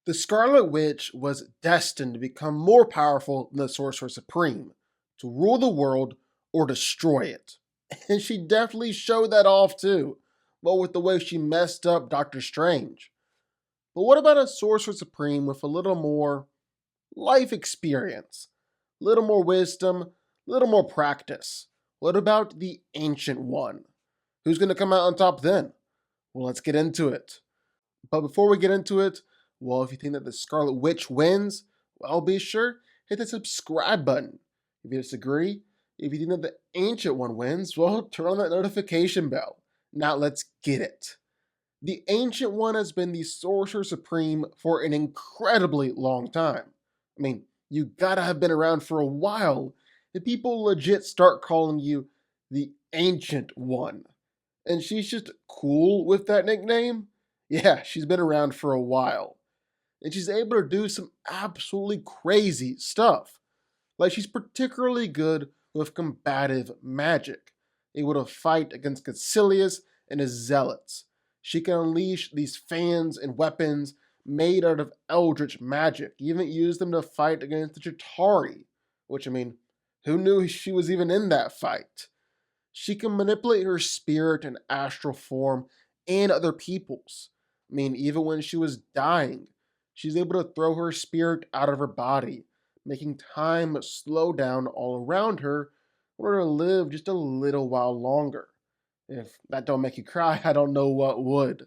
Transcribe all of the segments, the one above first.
The Scarlet Witch was destined to become more powerful than the Sorcerer Supreme, to rule the world or destroy it. And she definitely showed that off too, but with the way she messed up Doctor Strange. But what about a Sorcerer Supreme with a little more life experience, a little more wisdom, a little more practice? What about the Ancient One? Who's going to come out on top then? Well, let's get into it. But before we get into it, well, if you think that the Scarlet Witch wins, well, be sure hit the subscribe button. If you disagree, if you think that the Ancient One wins, well, turn on that notification bell. Now let's get it. The Ancient One has been the Sorcerer Supreme for an incredibly long time. I mean, you gotta have been around for a while, and people legit start calling you the Ancient One. And she's just cool with that nickname. Yeah, she's been around for a while. And she's able to do some absolutely crazy stuff. Like, she's particularly good with combative magic, able to fight against Caecilius and his zealots. She can unleash these fans and weapons made out of eldritch magic, even use them to fight against the Chitauri, which, I mean, who knew she was even in that fight? She can manipulate her spirit and astral form and other people's. I mean, even when she was dying, she's able to throw her spirit out of her body, making time slow down all around her in order to live just a little while longer. If that don't make you cry, I don't know what would.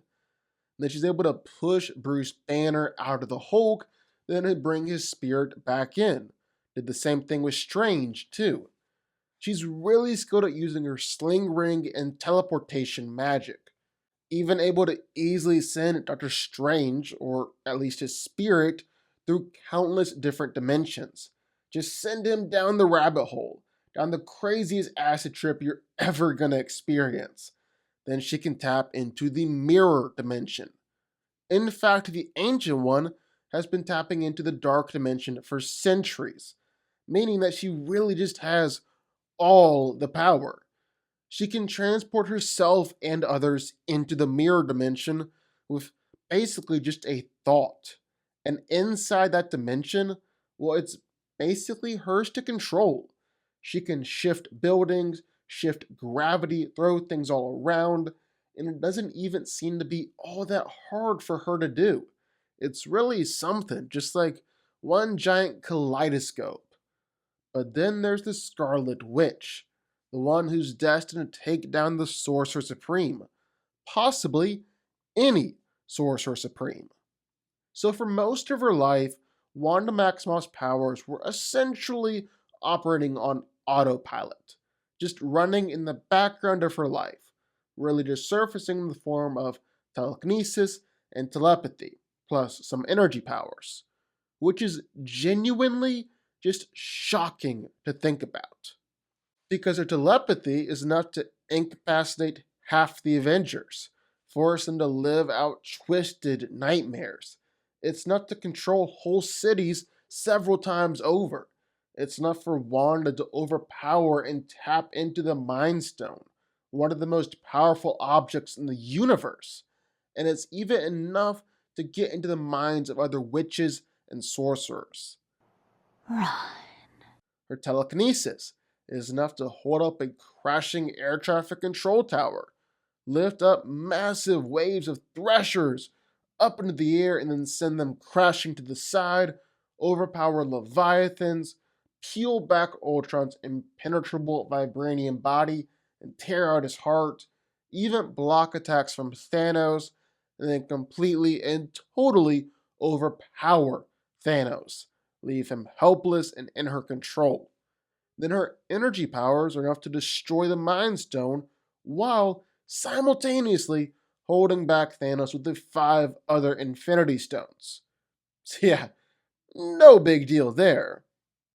Then she's able to push Bruce Banner out of the Hulk, then to bring his spirit back in. Did the same thing with Strange, too. She's really skilled at using her sling ring and teleportation magic, even able to easily send Doctor Strange, or at least his spirit, through countless different dimensions. Just send him down the rabbit hole, down the craziest acid trip you're ever gonna experience. Then she can tap into the mirror dimension. In fact, the Ancient One has been tapping into the dark dimension for centuries, meaning that she really just has all the power. She can transport herself and others into the mirror dimension with basically just a thought. And inside that dimension, well, it's basically hers to control. She can shift buildings, shift gravity, throw things all around, and it doesn't even seem to be all that hard for her to do. It's really something, just like one giant kaleidoscope. But then there's the Scarlet Witch, the one who's destined to take down the Sorcerer Supreme, possibly any Sorcerer Supreme. So for most of her life, Wanda Maximoff's powers were essentially operating on autopilot, just running in the background of her life, really just surfacing in the form of telekinesis and telepathy, plus some energy powers, which is genuinely just shocking to think about. Because her telepathy is enough to incapacitate half the Avengers, force them to live out twisted nightmares. It's enough to control whole cities several times over. It's enough for Wanda to overpower and tap into the Mind Stone, one of the most powerful objects in the universe. And it's even enough to get into the minds of other witches and sorcerers. Run. Her telekinesis is enough to hold up a crashing air traffic control tower, lift up massive waves of threshers up into the air and then send them crashing to the side, overpower leviathans, peel back Ultron's impenetrable vibranium body and tear out his heart, even block attacks from Thanos, and then completely and totally overpower Thanos, leave him helpless and in her control. Then her energy powers are enough to destroy the Mind Stone while simultaneously holding back Thanos with the 5 other Infinity Stones. So yeah, no big deal there.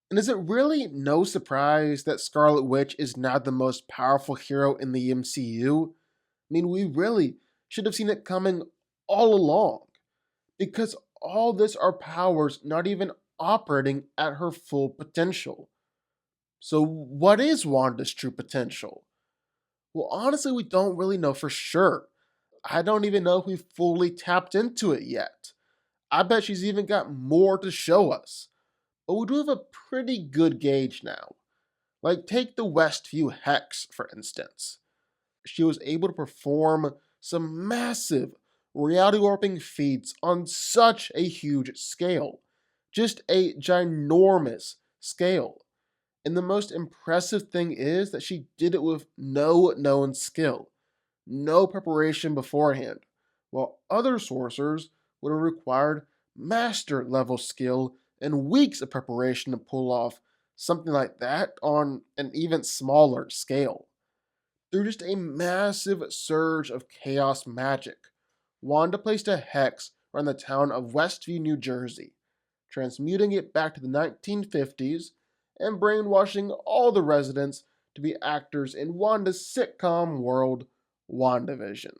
And is it really no surprise that Scarlet Witch is now the most powerful hero in the MCU? I mean, we really should have seen it coming all along. Because all this are powers not even operating at her full potential. So, what is Wanda's true potential? Well, honestly, we don't really know for sure. I don't even know if we've fully tapped into it yet. I bet she's even got more to show us. But we do have a pretty good gauge now. Like, take the Westview Hex, for instance. She was able to perform some massive reality warping feats on such a huge scale. Just a ginormous scale. And the most impressive thing is that she did it with no known skill, no preparation beforehand, while other sorcerers would have required master level skill and weeks of preparation to pull off something like that on an even smaller scale. Through just a massive surge of chaos magic, Wanda placed a hex around the town of Westview, New Jersey, transmuting it back to the 1950s and brainwashing all the residents to be actors in Wanda's sitcom world, WandaVision.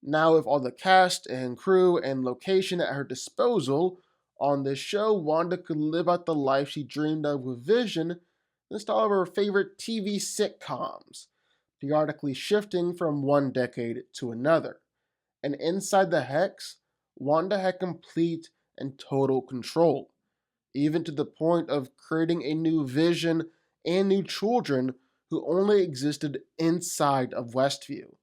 Now, with all the cast and crew and location at her disposal on this show, Wanda could live out the life she dreamed of with Vision in the style of her favorite TV sitcoms, periodically shifting from one decade to another. And inside the Hex, Wanda had complete and total control, even to the point of creating a new Vision and new children who only existed inside of Westview.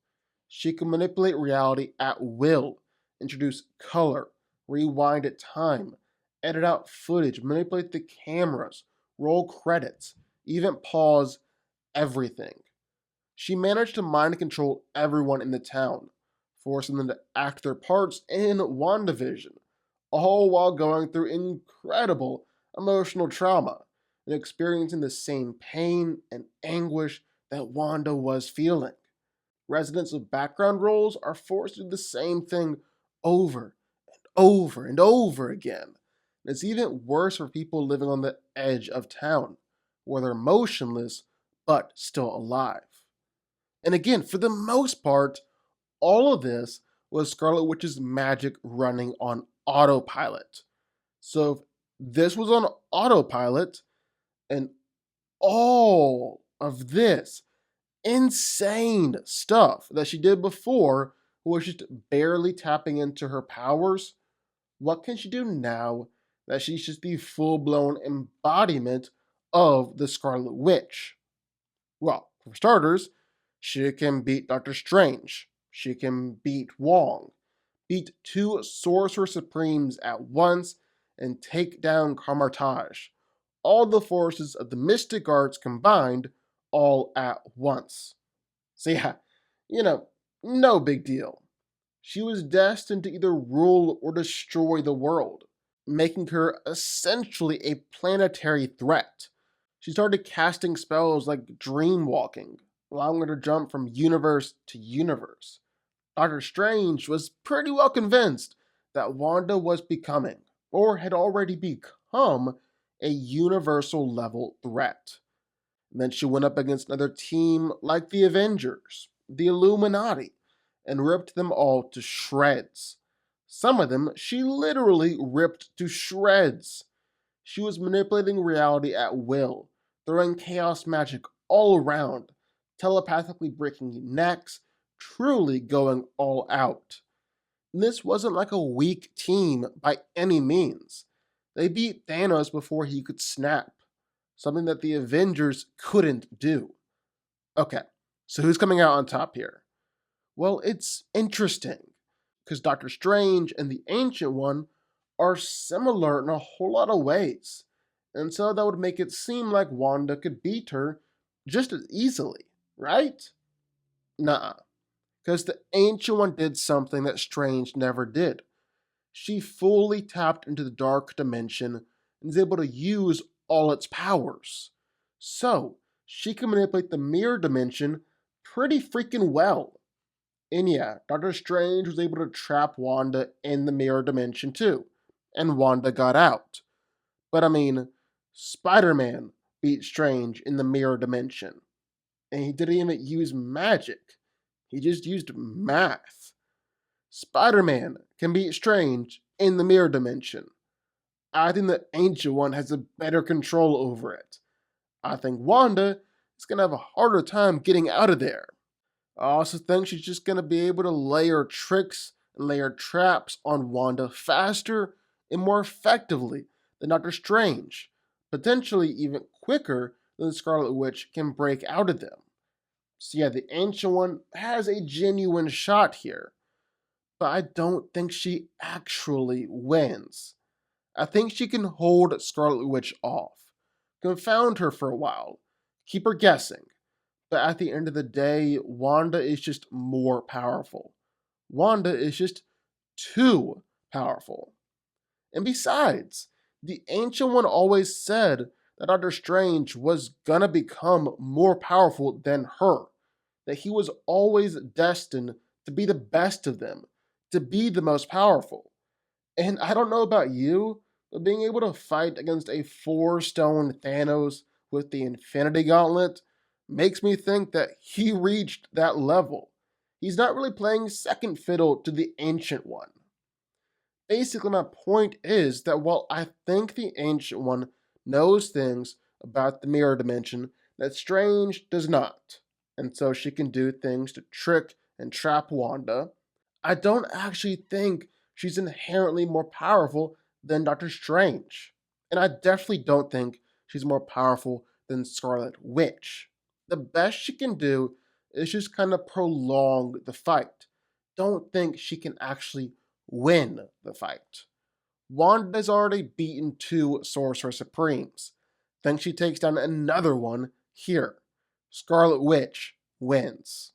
She could manipulate reality at will, introduce color, rewind at time, edit out footage, manipulate the cameras, roll credits, even pause everything. She managed to mind control everyone in the town, forcing them to act their parts in WandaVision, all while going through incredible emotional trauma and experiencing the same pain and anguish that Wanda was feeling. Residents with background roles are forced to do the same thing over and over and over again. And it's even worse for people living on the edge of town, where they're motionless but still alive. And again, for the most part, all of this was Scarlet Witch's magic running on autopilot. So if this was on autopilot, and all of this insane stuff that she did before was just barely tapping into her powers, what can she do now that she's just the full-blown embodiment of the Scarlet Witch? Well, for starters, she can beat Doctor Strange. She can beat Wong. Beat two Sorcerer Supremes at once and take down Carmartage. All the forces of the mystic arts combined all at once. So yeah, no big deal. She was destined to either rule or destroy the world, making her essentially a planetary threat. She started casting spells like dream walking, allowing her to jump from universe to universe. Doctor Strange was pretty well convinced that Wanda was becoming, or had already become, a universal level threat. And then she went up against another team like the Avengers, the Illuminati, and ripped them all to shreds. Some of them she literally ripped to shreds. She was manipulating reality at will, throwing chaos magic all around, telepathically breaking necks, truly going all out. And this wasn't like a weak team by any means. They beat Thanos before he could snap, something that the Avengers couldn't do. Okay, so who's coming out on top here? Well, it's interesting, because Doctor Strange and the Ancient One are similar in a whole lot of ways, and so that would make it seem like Wanda could beat her just as easily, right? Nuh-uh, because the Ancient One did something that Strange never did. She fully tapped into the dark dimension and is able to use all its powers. So, she can manipulate the mirror dimension pretty freaking well. And yeah, Doctor Strange was able to trap Wanda in the mirror dimension too, and Wanda got out. But I mean, Spider-Man beat Strange in the mirror dimension, and he didn't even use magic. He just used math. Spider-Man can beat Strange in the mirror dimension. I think the Ancient One has a better control over it. I think Wanda is going to have a harder time getting out of there. I also think she's just going to be able to layer tricks and layer traps on Wanda faster and more effectively than Doctor Strange, potentially even quicker than the Scarlet Witch can break out of them. So yeah, the Ancient One has a genuine shot here, but I don't think she actually wins. I think she can hold Scarlet Witch off, confound her for a while, keep her guessing, but at the end of the day, Wanda is just more powerful. Wanda is just too powerful. And besides, the Ancient One always said that Doctor Strange was gonna become more powerful than her, that he was always destined to be the best of them, to be the most powerful. And I don't know about you, but being able to fight against a 4 stone Thanos with the Infinity Gauntlet makes me think that he reached that level. He's not really playing second fiddle to the Ancient One. Basically, my point is that while I think the Ancient One knows things about the mirror dimension that Strange does not, and so she can do things to trick and trap Wanda, I don't actually think she's inherently more powerful than Doctor Strange. And I definitely don't think she's more powerful than Scarlet Witch. The best she can do is just kind of prolong the fight. Don't think she can actually win the fight. Wanda's already beaten 2 Sorcerer Supremes. Think she takes down another one here. Scarlet Witch wins.